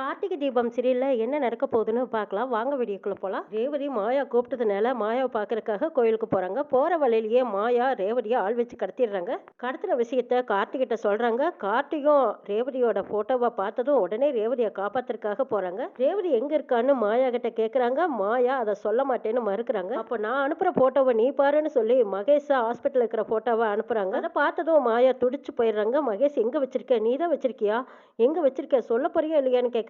கார்த்திகை தீபம் சீரியல்ல என்ன நடக்க போகுதுன்னு பார்க்கலாம். வாங்க வீடியோக்குள்ள போலாம். ரேவதி மாயா கூப்பிட்டதுனால மாயாவை பார்க்கறதுக்காக கோயிலுக்கு போறாங்க. போற வழியிலேயே மாயா ரேவதியை ஆள் வச்சு கடத்திடுறாங்க. கடத்தின விஷயத்த கார்த்திகிட்ட சொல்றாங்க. கார்த்திகும் ரேவதியோட போட்டோவை பார்த்ததும் உடனே ரேவதியை காப்பாத்துறதுக்காக போறாங்க. ரேவதி எங்க இருக்கான்னு மாயா கிட்ட கேக்குறாங்க. மாயா அதை சொல்ல மாட்டேன்னு மறுக்கிறாங்க. அப்ப நான் அனுப்புற போட்டோவை நீ பாருன்னு சொல்லி மகேஷ் ஹாஸ்பிட்டல் இருக்கிற போட்டோவை அனுப்புறாங்க. அதை பார்த்ததும் மாயா துடிச்சு போயிடுறாங்க. மகேஷ் எங்க வச்சிருக்க, நீ தான் வச்சிருக்கியா, எங்க வச்சிருக்க, சொல்ல போறியா இல்லையான்னு கேட்குறாங்க.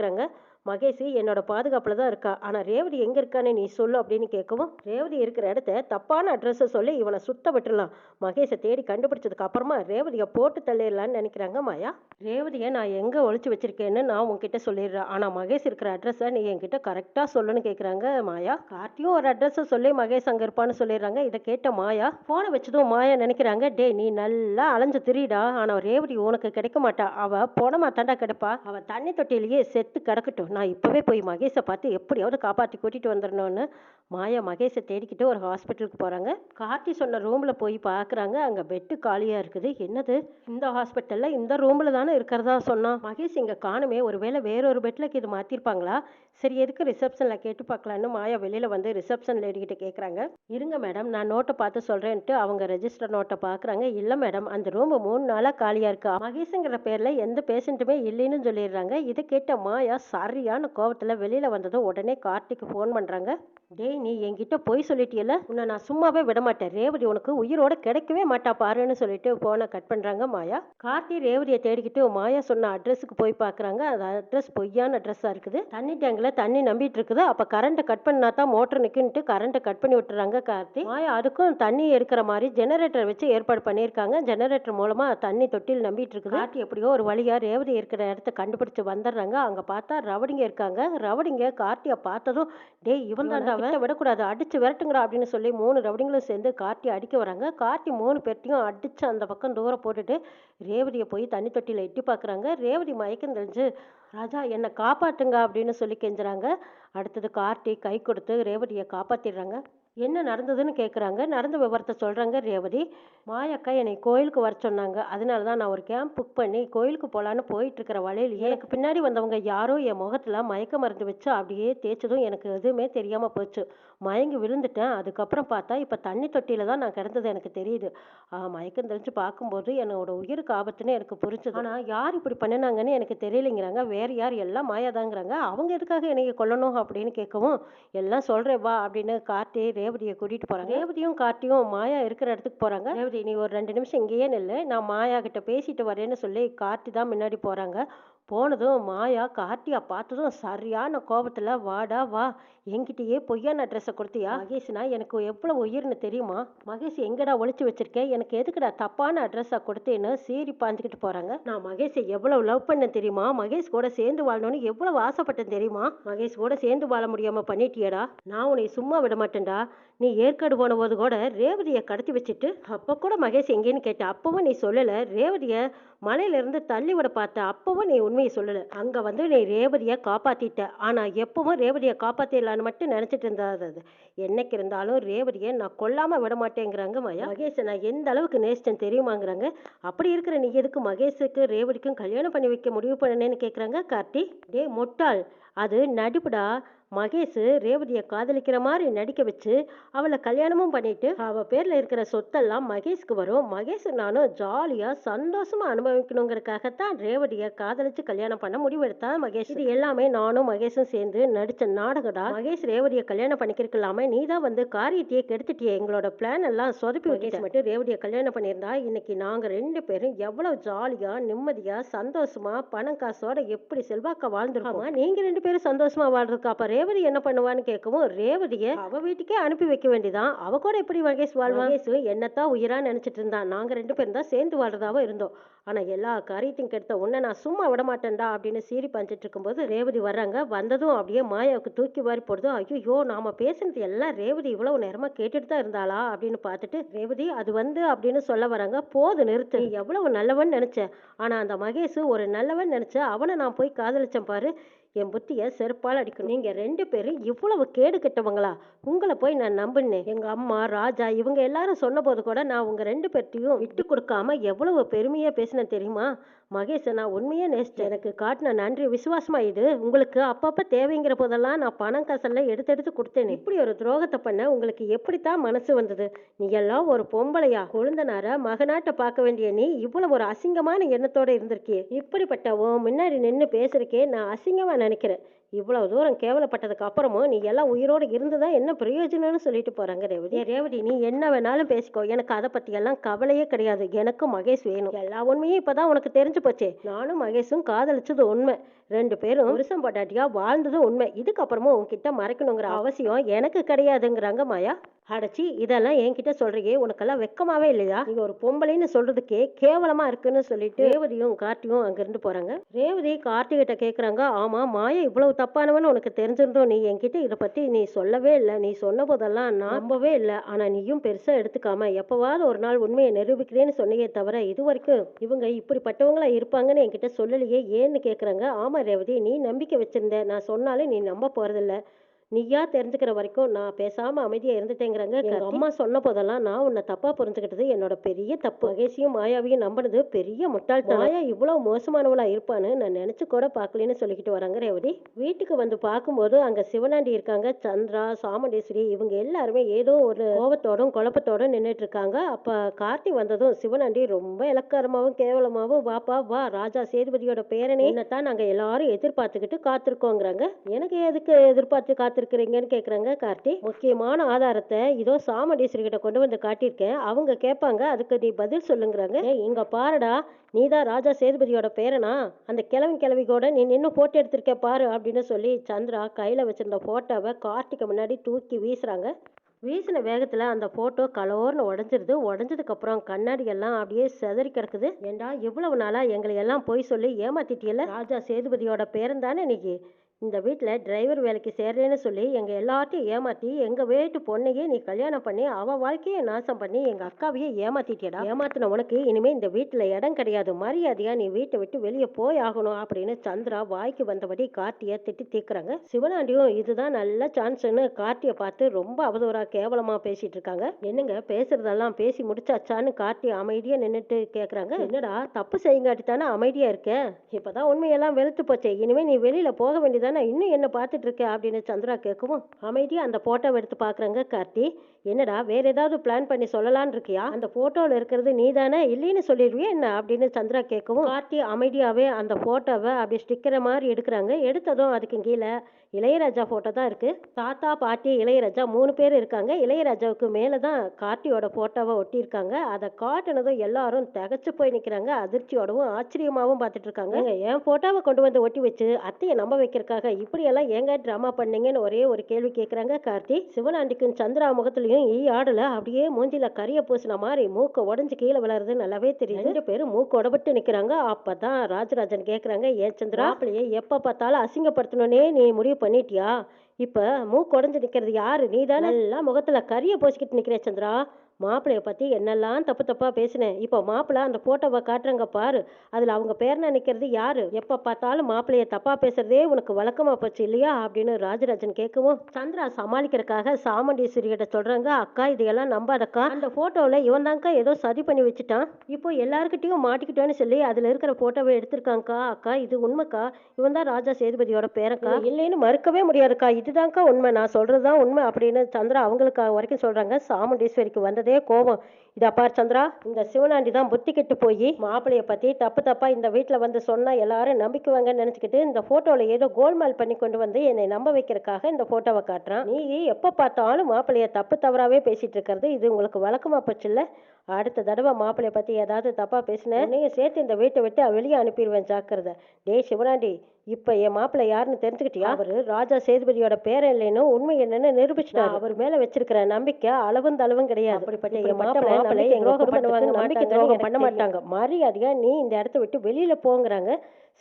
மகேஷ் என்னோட பாதுகாப்பில் தான் இருக்கா, ஆனால் ரேவதி எங்கே இருக்கான்னு நீ சொல்லு அப்படின்னு கேட்கவும், ரேவதி இருக்கிற இடத்த தப்பான அட்ரஸை சொல்லி இவனை சுத்த விட்டுடலாம். மகேஷை தேடி கண்டுபிடிச்சதுக்கு அப்புறமா ரேவதியை போட்டு தள்ளிடலான்னு நினைக்கிறாங்க மாயா. ரேவதியை நான் எங்கே ஒழிச்சு வச்சிருக்கேன்னு நான் உங்ககிட்ட சொல்லிடுறேன், ஆனால் மகேஷ் இருக்கிற அட்ரஸை நீ என்கிட்ட கரெக்டாக சொல்லுன்னு கேட்குறாங்க மாயா. கார்த்தியும் ஒரு அட்ரஸை சொல்லி மகேஷ் அங்கே இருப்பான்னு சொல்லிடுறாங்க. இதை கேட்ட மாயா ஃபோனை வச்சதும் மாயா நினைக்கிறாங்க, டே நீ நல்லா அலைஞ்சு திரிடா, ஆனால் ரேவதி உனக்கு கிடைக்க மாட்டா, அவள் போனமா தாண்டா கிடைப்பா, அவள் தண்ணி தொட்டிலேயே செத்து கிடக்கட்டும், நான் இப்போவே போய் மகேஷை பார்த்து எப்படியாவது காப்பாற்றி கூட்டிகிட்டு வந்துடணும்னு மாயா மகேஷை தேடிக்கிட்டு ஒரு ஹாஸ்பிட்டலுக்கு போகிறாங்க. கார்த்தி சொன்ன ரூமில் போய் பார்க்குறாங்க. அங்கே பெட்டு காலியாக இருக்குது. என்னது, இந்த ஹாஸ்பிட்டலில் இந்த ரூமில் தானே இருக்கிறதா சொன்னான் மகேஷ், இங்கே காணுமே, ஒருவேளை வேறொரு பெட்டில் இது மாற்றிருப்பாங்களா, சரி எதுக்கு ரிசப்ஷனில் கேட்டு பார்க்கலான்னு மாயா வெளியில் வந்து ரிசப்ஷன் லேடிக்கிட்ட கேட்குறாங்க. இருங்க மேடம், நான் நோட்டை பார்த்து சொல்கிறேன்ட்டு அவங்க ரெஜிஸ்டர் நோட்டை பார்க்குறாங்க. இல்லை மேடம், அந்த ரூமு 3 நாளாக காலியாக இருக்கா, மகேஷுங்கிற பேரில் எந்த பேஷண்ட்டுமே இல்லைன்னு சொல்லிடுறாங்க. இதை கேட்ட மாயா சரியான கோவத்தில் வெளியில் வந்ததும் உடனே கார்த்திக்கு ஃபோன் பண்ணுறாங்க. டேய் நீ என்கிட்ட போய் சொல்லிட்டியல, உன்னை நான் சும்மாவே விட மாட்டேன், ரேவதி உனக்கு உயிரோட கிடைக்கவே மாட்டா பாருன்னு சொல்லிட்டு ஃபோனை கட் பண்ணுறாங்க மாயா. கார்த்தி ரேவதியை தேடிக்கிட்டு மாயா சொன்ன அட்ரஸுக்கு போய் பார்க்குறாங்க. அந்த அட்ரஸ் பொய்யான அட்ரஸாக இருக்குது. தண்ணி டேங்கில் தண்ணி நம்பிட்டு இருக்குது. அப்போ கரண்ட்டை கட் பண்ணா தான் மோட்டர் நிற்குன்ட்டு கரண்ட்டை கட் பண்ணி விட்டுறாங்க கார்த்தி. மாயா அதுக்கும் தண்ணி எடுக்கிற மாதிரி ஜெனரேட்டர் வச்சு ஏற்பாடு பண்ணியிருக்காங்க. ஜெனரேட்டர் மூலமாக தண்ணி தொட்டில் நம்பிட்டு இருக்குது. கார்த்தி எப்படியோ ஒரு வழியாக ரேவதி இருக்கிற இடத்த கண்டுபிடிச்சு வந்துடுறாங்க. அங்கே பார்த்தா ரவடிங்க இருக்காங்க. ரவடிங்க கார்த்தியை பார்த்ததும், டேய் இவன் தான் விடக்கூடாது, அடிச்சு விரட்டுங்கடா அப்படின்னு சொல்லி 3 ரவுடிங்களும் சேர்ந்து கார்த்தி அடிக்க வராங்க. கார்த்தி 3 பேர்த்தையும் அடிச்சு அந்த பக்கம் தூரம் போட்டுட்டு ரேவதியை போய் தண்ணி தொட்டியில் எட்டி பார்க்குறாங்க. ரேவதி மயக்கம் தெரிஞ்சு, ராஜா என்னை காப்பாற்றுங்க அப்படின்னு சொல்லி கெஞ்சுறாங்க. அடுத்தது கார்த்தி கை கொடுத்து ரேவதியை காப்பாற்றிடுறாங்க. என்ன நடந்ததுன்னு கேட்குறாங்க. நடந்த விவரத்தை சொல்கிறாங்க ரேவதி. மாயக்கா என்னை கோயிலுக்கு வர சொன்னாங்க, அதனால தான் நான் ஒரு கேம்ப் புக் பண்ணி கோயிலுக்கு போகலான்னு போயிட்டுருக்கிற வழியிலேயே எனக்கு பின்னாடி வந்தவங்க யாரோ என் முகத்தில் மயக்க மருந்து வச்சு அப்படியே தேய்ச்சதும் எனக்கு எதுவுமே தெரியாமல் போச்சு, மயங்கி விழுந்துட்டேன். அதுக்கப்புறம் பார்த்தா இப்போ தண்ணி தொட்டியில் தான் நான் கிடந்தது எனக்கு தெரியுது. மயக்கம் தெரிஞ்சு பார்க்கும்போது என்னோட உயிருக்கு ஆபத்துன்னு எனக்கு புரிஞ்சுது. ஆனால் யார் இப்படி பண்ணினாங்கன்னு எனக்கு தெரியலைங்கிறாங்க. வேறு யார், எல்லாம் மாயாதாங்கிறாங்க. அவங்க எதுக்காக என்னை கொல்லணும் அப்படின்னு கேட்கவும், எல்லாம் சொல்கிறேன் வா அப்படின்னு கார்த்தி ரேவதியை கூட்டிட்டு போறாங்க. ரேவதியும் கார்த்தியும் மாயா இருக்கிற இடத்துக்கு போறாங்க. ரேவதி நீ ஒரு 2 நிமிஷம் இங்கேயே நில்லு, நான் மாயா கிட்ட பேசிட்டு வரேன்னு சொல்லி கார்த்தி தான் முன்னாடி போறாங்க. போனதும் மாயா கார்த்தியா பார்த்ததும் சரியான கோபத்துல, வாடா வா, என்கிட்டயே பொய்யான அட்ரஸை கொடுத்தியா, மகேஷ்னா எனக்கு எவ்வளவு உயிர்னு தெரியுமா, மகேஷ் எங்கடா ஒளிச்சு வச்சிருக்கேன், எனக்கு எதுக்குடா தப்பான அட்ரஸா கொடுத்தேன்னு சீறி பாஞ்சுக்கிட்டு போறாங்க. நான் மகேஷை எவ்வளவு லவ் பண்ண தெரியுமா, மகேஷ் கூட சேர்ந்து வாழணும்னு எவ்வளவு ஆசைப்பட்டேன் தெரியுமா, மகேஷ் கூட சேர்ந்து வாழ முடியாம பண்ணிட்டியடா, நான் உன்னை சும்மா விட மாட்டேன்டா, நீ ஏற்காடு போன போது கூட ரேவதியை கடத்தி வச்சுட்டு அப்போ கூட மகேஷ் எங்கேன்னு கேட்ட, அப்பவும் நீ சொல்லலை, ரேவதியை மலையிலிருந்து தள்ளி விட பார்த்த, அப்பவும் நீ உண்மையை சொல்லலை, அங்கே வந்து நீ ரேவதியை காப்பாற்றிட்ட, ஆனால் எப்பவும் ரேவதியை காப்பாற்றிடலான்னு மட்டும் நினச்சிட்டு இருந்தாது. என்னைக்கு இருந்தாலும் ரேவதியை நான் கொல்லாமல் விட மாட்டேங்கிறாங்க மாயா. மகேஷை நான் எந்த அளவுக்கு நேசித்தேன் தெரியுமாங்கிறாங்க. அப்படி இருக்கிற நீ எதுக்கு மகேஷுக்கு ரேவதிக்கும் கல்யாணம் பண்ணி வைக்க முடிவு பண்ணேன்னு கேட்குறாங்க கார்த்தி. டே மொட்டாள், அது நடிப்புடா, மகேஷ் ரேவதியை காதலிக்கிற மாதிரி நடிக்க வச்சு அவளை கல்யாணமும் பண்ணிட்டு அவ பேர்ல இருக்கிற சொத்தெல்லாம் மகேஷ்க்கு வரும், மகேஷ் நானும் ஜாலியா சந்தோஷமா அனுபவிக்கணுங்கிறதுக்காகத்தான் ரேவதியை காதலிச்சு கல்யாணம் பண்ண முடிவெடுத்தா மகேஷ். இது எல்லாமே நானும் மகேஷும் சேர்ந்து நடிச்ச நாடகடா. மகேஷ் ரேவதியை கல்யாணம் பண்ணிக்கிறக்கலாமே, நீ தான் வந்து காரியத்தையே கெடுத்துட்டியே, எங்களோட பிளான் எல்லாம் சொதப்பி மகேஷ் மட்டும் ரேவதியை கல்யாணம் பண்ணியிருந்தா இன்னைக்கு நாங்க 2 பேரும் எவ்வளவு ஜாலியா நிம்மதியா சந்தோஷமா பணம் காசோட எப்படி செல்வாக்கா வாழ்ந்துருக்கோம். நீங்க 2 பேரும் சந்தோஷமா வாழ்றதுக்கு அப்ப ரேவதி என்ன பண்ணுவான்னு கேட்கவும், ரேவதியை அவ வீட்டுக்கே அனுப்பி வைக்க வேண்டியதான், அவ கூட எப்படி மகேஷ் வாழ்வான், மகேஷ் என்னத்தான் உயிரா நினைச்சிட்டு இருந்தான், நாங்க 2 பேரும் தான் சேர்ந்து வாழ்றதாவோ இருந்தோம், ஆனா எல்லா காரியத்தையும் கெடுத்த உன்னை நான் சும்மா விட மாட்டேன்டா அப்படின்னு சீறி பஞ்சிட்டு இருக்கும்போது ரேவதி வர்றாங்க. வந்ததும் அப்படியே மாயாவுக்கு தூக்கி வாரி போடுதும், ஐயோ நாம பேசுனது எல்லாம் ரேவதி இவ்வளவு நேரமா கேட்டுட்டு தான் இருந்தாளா அப்படின்னு பார்த்துட்டு, ரேவதி அது வந்து அப்படின்னு சொல்ல வராங்க. போது நிறுத்து, நீ எவ்வளவு நல்லவன் நினைச்ச, ஆனா அந்த மகேஷ் ஒரு நல்லவன் நினைச்ச, அவனை நான் போய் காதலிச்சேன் பாரு, என் புத்தியை செருப்பால் அடிக்கணும், நீங்க 2 பேரும் இவ்வளவு கேடு கெட்டவங்களா, உங்களை போய் நான் நம்பினேன், எங்க அம்மா ராஜா இவங்க எல்லாரும் சொன்ன போது கூட நான் உங்க 2 பேர்த்தையும் விட்டு கொடுக்காம எவ்வளவு பெருமையா பேசினேன் தெரியுமா, மகேஷ் நான் உண்மையே நேசிச்சேன். எனக்கு காட்டின நன்றி விசுவாசமா இது. உங்களுக்கு அப்பப்ப தேவைங்கிற போதெல்லாம் நான் பணம் காசெல்லாம் எடுத்து எடுத்து கொடுத்தேன். இப்படி ஒரு துரோகத்தை பண்ண உங்களுக்கு எப்படித்தான் மனசு வந்தது? நீ எல்லாம் ஒரு பொம்பளையா? கொழுந்தனார மகனாட்ட பார்க்க வேண்டிய நீ இவ்வளவு ஒரு அசிங்கமான எண்ணத்தோட இருந்திருக்கியே. இப்படிப்பட்ட முன்னாடி நின்று பேசுறக்கே நான் அசிங்கமா நினைக்கிறேன். இவ்வளவு தூரம் கேவலப்பட்டதுக்கு அப்புறமும் நீ எல்லாம் உயிரோடு இருந்துதான் என்ன பிரயோஜனம்னு சொல்லிட்டு போறாங்க ரேவதி. ரேவதி நீ என்ன வேணாலும் பேசிக்கோ, எனக்கு அதை பத்தி எல்லாம் கவலையே கிடையாது. எனக்கும் மகேஷ் வேணும். எல்லா உண்மையும் இப்பதான் உனக்கு தெரிஞ்சு போச்சே. நானும் மகேஷும் காதலிச்சது உண்மை. 2 பேரும் புருஷன் பொண்டாட்டியா வாழ்ந்தது உண்மை. இதுக்கப்புறமும் உன்கிட்ட மறைக்கணுங்கிற அவசியம் எனக்கு கிடையாதுங்கிறாங்க மாயா. அடைச்சி இதெல்லாம் என்கிட்ட சொல்றியே, உனக்கெல்லாம் வெக்கமாவே இல்லையா? நீங்க ஒரு பொம்பளைன்னு சொல்றதுக்கே கேவலமா இருக்குன்னு சொல்லிட்டு ரேவதியும் கார்த்தியும் அங்கிருந்து போறாங்க. ரேவதி கார்த்தி கிட்ட கேக்குறாங்க, ஆமா மாயா இவ்வளவு தப்பானவன்னு உனக்கு தெரிஞ்சிருந்தோம், நீ என்கிட்ட இதை பத்தி நீ சொல்லவே இல்லை. நீ சொன்ன போதெல்லாம் நான் நம்பவே இல்லை. ஆனா நீயும் பெருசா எடுத்துக்காம எப்பவாவது ஒரு நாள் உண்மையை நிரூபிக்கிறேன்னு சொன்னையே தவிர இது வரைக்கும் இவங்க இப்படிப்பட்டவங்களா இருப்பாங்கன்னு என்கிட்ட சொல்லலையே ஏன்னு கேக்குறாங்க. ஆமா ரேவதி, நீ நம்பிக்கை வச்சிருந்த, நான் சொன்னாலும் நீ நம்ப போறதில்ல. நீயா தெரிஞ்சுக்கிற வரைக்கும் நான் பேசாம அமைதியா இருந்துட்டேங்கிறாங்க. எங்க அம்மா சொன்ன போதெல்லாம் நான் உன்னை தப்பா புரிஞ்சுக்கிட்டது என்னோட பெரிய தப்பு. மகேஷையும் மாயாவையும் நம்பினது பெரிய முட்டாள்தான். மாயா இவ்வளவு மோசமானவளா இருப்பான்னு நான் நினைச்சு கூட பார்க்கலன்னு சொல்லிக்கிட்டு வராங்க ரேவதி. வீட்டுக்கு வந்து பார்க்கும்போது அங்க சிவனாண்டி இருக்காங்க. சந்திரா, சாமுண்டேஸ்வரி இவங்க எல்லாருமே ஏதோ ஒரு கோபத்தோடும் குழப்பத்தோடும் நின்றுட்டு இருக்காங்க. அப்ப கார்த்தி வந்ததும் சிவனாண்டி ரொம்ப இலக்காரமாவும் கேவலமாவும், வாப்பா வா, ராஜா சேதுபதியோட பேரனே, என்னத்தான் நாங்க எல்லாரும் எதிர்பார்த்துக்கிட்டு காத்திருக்கோங்கிறாங்க. எனக்கு எதுக்கு எதிர்பார்த்து இருக்கிறீங்கன்னு கேக்குறாங்க கார்த்தி. முக்கியமான ஆதாரத்தை இதோ சாமுண்டீஸ்வரி கிட்ட கொண்டு வந்து காட்டியிருக்கேன், அவங்க கேட்பாங்க, அதுக்கு நீ பதில் சொல்லுங்கிறாங்க. இங்க பாருடா, நீதான் ராஜா சேதுபதியோட பேரனா? அந்த கிழவி கூட நீ நின்று போட்டோ எடுத்திருக்க பாரு அப்படின்னு சொல்லி சந்திரா கையில வச்சிருந்த போட்டோவை கார்த்திக்கு முன்னாடி தூக்கி வீசுறாங்க. வீசின வேகத்துல அந்த போட்டோ கலோர்னு உடஞ்சிருது. உடஞ்சதுக்கு அப்புறம் கண்ணாடி எல்லாம் அப்படியே செதறி கிடக்குது. ஏண்டா இவ்வளவு நாளா எங்களை எல்லாம் போய் சொல்லி ஏமாத்திட்டியல? ராஜா சேதுபதியோட பேரன் தானே இன்னைக்கு இந்த வீட்டில் டிரைவர் வேலைக்கு சேர்றேன்னு சொல்லி எங்கள் எல்லாத்தையும் ஏமாற்றி எங்கள் வீட்டு பொண்ணையே நீ கல்யாணம் பண்ணி அவள் வாழ்க்கையை நாசம் பண்ணி எங்கள் அக்காவையே ஏமாத்திட்டியடா. ஏமாத்தின உனக்கு இனிமேல் இந்த வீட்டில் இடம் கிடையாது. மரியாதையா நீ வீட்டை விட்டு வெளியே போய் ஆகணும் அப்படின்னு சந்திரா வாய்க்கு வந்தபடி கார்த்தியை திட்டி தீர்க்குறாங்க. சிவனாண்டியும் இதுதான் நல்ல சான்ஸ்ன்னு கார்த்தியை பார்த்து ரொம்ப அவதூறா கேவலமாக பேசிட்டு இருக்காங்க. என்னங்க பேசுறதெல்லாம் பேசி முடிச்சாச்சான்னு கார்த்தி அமைதியாக நின்றுட்டு கேட்குறாங்க. என்னடா தப்பு செய்யுங்காட்டி தானே அமைதியாக இருக்க? இப்போதான் உண்மையெல்லாம் வெளுத்து போச்சே, இனிமேல் நீ வெளியில் போக வேண்டியது இன்னும் என்ன பார்த்துட்டு இருக்க அப்படின்னு சந்திரா கேட்கவும் அமைதியா அந்த போட்டோவை எடுத்து பாக்குறாங்க கார்த்தி. என்னடா வேற ஏதாவது பிளான் பண்ணி சொல்லலான்னு இருக்கியா? அந்த போட்டோல இருக்கிறது நீ தானே, இல்லைன்னு சொல்லிடுவியா என்ன அப்படின்னு சந்திரா கேட்கவும் கார்த்தி அமைதியாவே அந்த போட்டோவை அப்படி ஸ்டிக்கர் மாதிரி எடுக்கிறாங்க. எடுத்ததும் அதுக்கு கீழே இளையராஜா போட்டோ தான் இருக்கு. தாத்தா, பாட்டி, இளையராஜா 3 பேர் இருக்காங்க. இளையராஜாவுக்கு மேலதான் கார்த்தியோட போட்டோவை ஒட்டியிருக்காங்க. அதை காட்டுனதும் எல்லாரும் திகச்சு போய் நிக்கிறாங்க. அதிர்ச்சியோடவும் ஆச்சரியமாவும் பார்த்துட்டு இருக்காங்க. என் போட்டோவை கொண்டு வந்து ஒட்டி வச்சு அத்தையை நம்ப வைக்கிறதுக்காக இப்படி எல்லாம் ஏங்க டிராமா பண்ணீங்கன்னு ஒரே ஒரு கேள்வி கேட்குறாங்க கார்த்தி. சிவனாண்டிக்கும் சந்திரா முகத்துலயும் ஆடல அப்படியே மூஞ்சில கரிய பூசின மாதிரி மூக்க உடஞ்சு கீழே விளறது நல்லாவே தெரியுது. 2 பேரும் மூக்கு உடப்பட்டு நிக்கிறாங்க. அப்பதான் ராஜராஜன் கேட்குறாங்க, ஏன் சந்திரா அப்படியே எப்ப பார்த்தாலும் அசிங்கப்படுத்தணும்னே நீ முடிவு பண்ணிட்டியா? இப்ப மூக்கு உடஞ்சு நிக்கிறது யாரு? நீ தானே. எல்லாம் முகத்துல கரிய பூசிக்கிட்டு நிக்கிற சந்திரா. மாப்பிள்ளைய பத்தி என்னெல்லாம் தப்பு தப்பா பேசினேன். இப்போ மாப்பிள்ளை அந்த போட்டோவை காட்டுறாங்க பாரு, அதுல அவங்க பேர் நினைக்கிறது யாரு? எப்ப பார்த்தாலும் மாப்பிள்ளைய தப்பா பேசுறதே உனக்கு வழக்கமா போச்சு இல்லையா அப்படின்னு ராஜராஜன் கேட்கவும் சந்திரா சமாளிக்கிறதுக்காக சாமுண்டீஸ்வரி கிட்ட சொல்றாங்க, அக்கா இதையெல்லாம் நம்பாதக்கா, அந்த போட்டோவில் இவன் தான்க்கா ஏதோ சதி பண்ணி வச்சுட்டான், இப்போ எல்லாருக்கிட்டையும் மாட்டிக்கிட்டோன்னு சொல்லி அதுல இருக்கிற போட்டோவை எடுத்திருக்காங்கக்கா. அக்கா இது உண்மைக்கா, இவன் தான் ராஜா சேதுபதியோட பேரக்கா, இல்லைன்னு மறுக்கவே முடியாதுக்கா, இதுதான்க்கா உண்மை, நான் சொல்றதுதான் உண்மை அப்படின்னு சந்திரா அவங்களுக்கு வரைக்கும் சொல்றாங்க. சாமுண்டீஸ்வரிக்கு வந்ததே கோபம். இதா பார் சந்திரா, இந்த சிவனாண்டி தான் புத்தி கெட்டு போய் மாப்பிளைய பத்தி தப்பு தப்பா இந்த வீட்டுல வந்து சொன்னா எல்லாரும் நம்பிக்குவாங்கன்னு நினைச்சுக்கிட்டு இந்த போட்டோல ஏதோ கோல்மால் பண்ணி கொண்டு வந்து என்னை நம்ப வைக்கிறதுக்காக இந்த போட்டோவை காட்டுறான். நீ எப்ப பார்த்தாலும் மாப்பிளைய தப்பு தவறாவே பேசிட்டு இருக்கிறது இது உங்களுக்கு வழக்கமா போச்சு இல்ல? அடுத்த தடவை மாப்பிளைய பத்தி ஏதாவது தப்பா பேசினேன் நீங்க சேர்த்து இந்த வீட்டை விட்டு வெளியே அனுப்பிடுவேன், ஜாக்கிரதை. டேய் சிவனாண்டி, இப்ப என் மாப்பிள்ளை யாருன்னு தெரிஞ்சுக்கிட்டியா? அவரு ராஜா சேதுபதியோட பேரன் இல்லைன்னு உண்மை என்னன்னு நிரூபிச்சுட்டாரு. அவர் மேல வச்சிருக்கிற நம்பிக்கை அளவும் தளவும் கிடையாது. அப்படிப்பட்ட என் மாப்பிள்ளை நம்பிக்கை துரோகம் பண்ண மாட்டாங்க. மரியாதையா நீ இந்த இடத்த விட்டு வெளியில போங்கிறாங்க.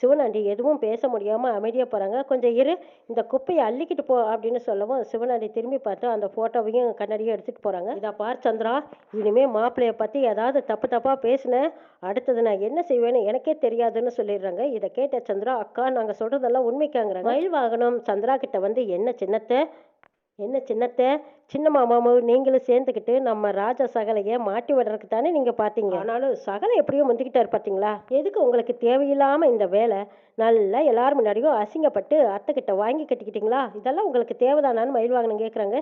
சிவனாண்டி எதுவும் பேச முடியாம அமைதியா போறாங்க. கொஞ்சம் இரு, இந்த குப்பையை அள்ளிக்கிட்டு போ அப்படின்னு சொல்லவும் சிவனாண்டி திரும்பி பார்த்து அந்த போட்டோவையும் கண்ணாடியும் எடுத்துட்டு போறாங்க. இதா பார் சந்திரா, இனிமே மாப்பிள்ளைய பத்தி ஏதாவது தப்பு தப்பா பேசினேன், அடுத்தது நான் என்ன செய்வேன்னு எனக்கே தெரியாதுன்னு சொல்லிடுறாங்க. இதை கேட்ட சந்திரா, அக்கா நாங்க சொல்றதெல்லாம் உண்மைக்காங்கிறாங்க. மயில் வாகனம் சந்திரா கிட்ட வந்து என்ன சின்னத்தை சின்ன மாமாவும் நீங்களும் சேர்ந்துக்கிட்டு நம்ம ராஜா சகலைய மாட்டி விடுறதுக்கு தானே நீங்க பாத்தீங்க. ஆனாலும் சகலை எப்படியோ முந்திக்கிட்டாரு பாத்தீங்களா? எதுக்கு உங்களுக்கு தேவையில்லாம இந்த வேலை? நல்லா எல்லாரும் முன்னாடியும் அசிங்கப்பட்டு அத்தை கிட்ட வாங்கி கட்டிக்கிட்டீங்களா? இதெல்லாம் உங்களுக்கு தேவைதானான்னு மயில் வாங்கணும் கேட்குறாங்க.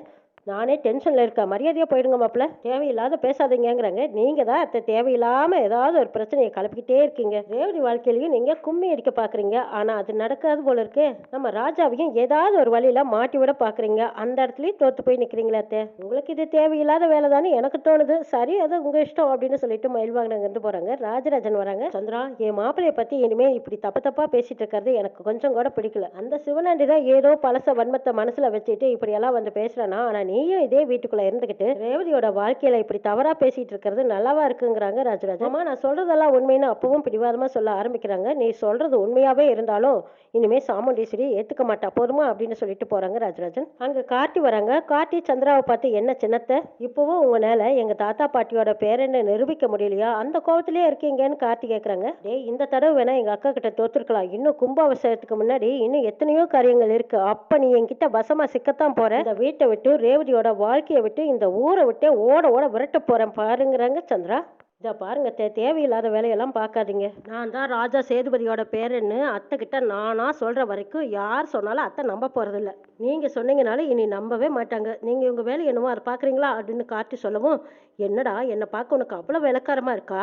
நானே டென்ஷன்ல இருக்கேன், மரியாதையா போயிடுங்க மாப்பிள்ள, தேவையில்லாத பேசாதீங்கங்கிறாங்க. நீங்க தான் அத்தை தேவையில்லாம ஏதாவது ஒரு பிரச்சனையை கிளப்பிக்கிட்டே இருக்கீங்க. ரேவதி வாழ்க்கையிலையும் நீங்க கும்மி அடிக்க பாக்குறீங்க, ஆனா அது நடக்காது போல இருக்கு. நம்ம ராஜாவையும் ஏதாவது ஒரு வழியில மாட்டி விட பாக்குறீங்க, அந்த இடத்துலயும் தோத்து போய் நிக்கிறீங்களா அத்தை? உங்களுக்கு இது தேவையில்லாத வேலை தானே எனக்கு தோணுது. சரி, அது உங்க இஷ்டம் அப்படின்னு சொல்லிட்டு மயில்வாகனங்க இருந்து போறாங்க. ராஜராஜன் வராங்க. சந்திரா, என் மாப்பிள்ளைய பத்தி இனிமே இப்படி தப்பு தப்பா பேசிட்டு இருக்கிறது எனக்கு கொஞ்சம் கூட பிடிக்கல. அந்த சிவனாண்டி தான் ஏதோ பழச வன்மத்தை மனசுல வச்சுட்டு இப்படி எல்லாம் வந்து பேசுறானா? ஆனா நீயும் இதே வீட்டுக்குள்ள இருந்துகிட்டு ரேவதியோட வாழ்க்கையில இப்படி தவறா பேசிட்டு இருக்கிறது நல்லாவா இருக்குங்கிறாங்க ராஜராஜன். அம்மா, நான் சொல்றதெல்லாம் உண்மைன்னு அப்பவும் பிடிவாதமா சொல்ல ஆரம்பிக்கிறாங்க. நீ சொல்றது உண்மையாவே இருந்தாலும் இனிமே சாமுண்டீஸ்வரி ஏத்துக்க மாட்டா, போதுமா அப்படின்னு சொல்லிட்டு போறாங்க ராஜராஜன். அங்க கார்த்தி வராங்க. கார்த்தி சந்திராவை பார்த்து, என்ன சின்னத்தை, இப்பவும் உங்களால எங்க தாத்தா பாட்டியோட பேரன்னு நிரூபிக்க முடியலையா? அந்த கோபத்திலேயே இருக்கீங்கன்னு கார்த்தி கேக்குறாங்க. டேய், இந்த தடவை வேணா எங்க அக்கா கிட்ட தோத்துருக்கலாம். இன்னும் கும்பாபிஷேகத்துக்கு முன்னாடி இன்னும் எத்தனையோ காரியங்கள் இருக்கு. அப்ப நீ என்கிட்ட வசமா சிக்கத்தான் போற. இந்த வீட்டை விட்டு ரேவதியோட வாழ்க்கையை விட்டு இந்த ஊரை விட்டு ஓட ஓட விரட்ட போறேன் பாருங்கிறாங்க சந்திரா. இதை பாருங்க, தேவையில்லாத வேலையெல்லாம் பார்க்காதீங்க. நான் தான் ராஜா சேதுபதியோட பேருன்னு அத்தை கிட்ட நானா சொல்ற வரைக்கும் யார் சொன்னாலும் அத்தை நம்ப போறதில்ல. நீங்க சொன்னீங்கனாலும் இனி நம்பவே மாட்டாங்க. நீங்க உங்க வேலை என்னவோ அதை பாக்குறீங்களா அப்படின்னு காட்டி சொல்லவும், என்னடா என்னை பார்க்க உனக்கு அவ்வளவு விளக்காரமா இருக்கா?